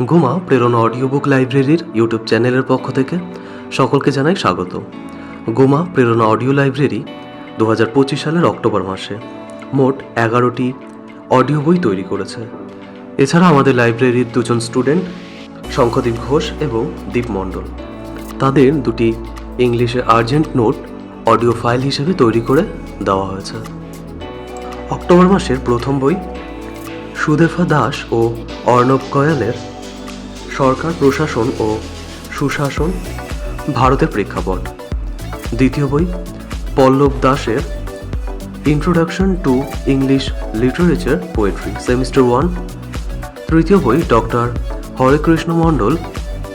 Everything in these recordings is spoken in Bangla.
গুমা প্রেরণা অডিও বুক লাইব্রেরির ইউটিউব চ্যানেলের পক্ষ থেকে সকলকে জানাই স্বাগত। গুমা প্রেরণা অডিও লাইব্রেরি 2025 সালের অক্টোবর মাসে মোট 11টি অডিও বই তৈরি করেছে। এছাড়া আমাদের লাইব্রেরির দুজন স্টুডেন্ট শঙ্খদীপ ঘোষ এবং দীপ মণ্ডল তাদের দুটি ইংলিশে আর্জেন্ট নোট অডিও ফাইল হিসেবে তৈরি করে দেওয়া হয়েছে। অক্টোবর মাসের প্রথম বই সুদেফা দাস ও অর্ণব কয়ালের সরকার প্রশাসন ও সুশাসন ভারতের প্রেক্ষাপট। দ্বিতীয় বই পল্লব দাসের introduction to English literature poetry semester 1। তৃতীয় বই ডক্টর হরেকৃষ্ণ মণ্ডল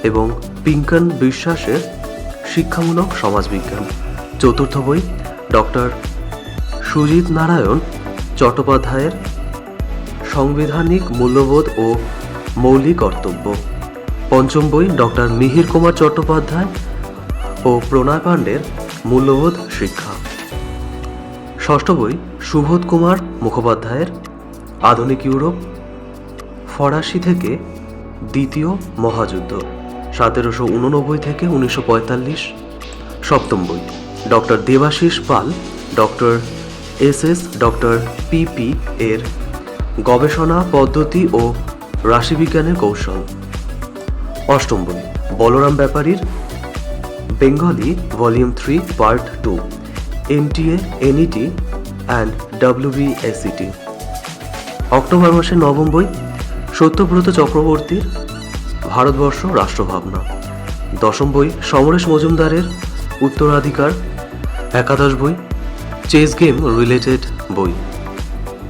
এবং পিঙ্কন বিশ্বাসের শিক্ষামূলক সমাজবিজ্ঞান। চতুর্থ বই ডক্টর সুজিত নারায়ণ চট্টোপাধ্যায়ের সাংবিধানিক মূল্যবোধ ও মৌলিক কর্তব্য। পঞ্চম বই ডক্টর মিহির কুমার চট্টোপাধ্যায় ও প্রণয় পাণ্ডের মূল্যবোধ শিক্ষা। ষষ্ঠ বই সুবোধ কুমার মুখোপাধ্যায়ের আধুনিক ইউরোপ ফরাসি থেকে দ্বিতীয় মহাযুদ্ধ 1789 থেকে 1945। সপ্তম বই ডক্টর দেবাশিস পাল ডক্টর এস ডক্টর পিপি এর গবেষণা পদ্ধতি ও রাশিবিজ্ঞানের কৌশল। অষ্টম বই বলরাম ব্যাপারীর Bengali volume 3 part 2 NTA NET and WBSET। October মাসের নবম বই সত্যব্রত চক্রবর্তীর ভারতবর্ষ রাষ্ট্রভাবনা। দশম বই সমরেশ মজুমদারের উত্তরাধিকার। একাদশ বই চেস গেম রিলেটেড বই।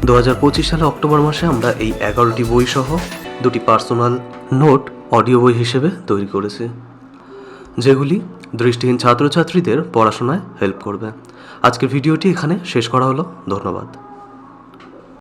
2025 সালে অক্টোবর মাসে আমরা এই 11টি বই সহ দুটি পার্সোনাল নোট অডিও বই হিসেবে তৈরি করেছি, যেগুলি দৃষ্টিহীন ছাত্রছাত্রীদের পড়াশোনায় হেল্প করবে। আজকের ভিডিওটি এখানে শেষ করা হলো। ধন্যবাদ।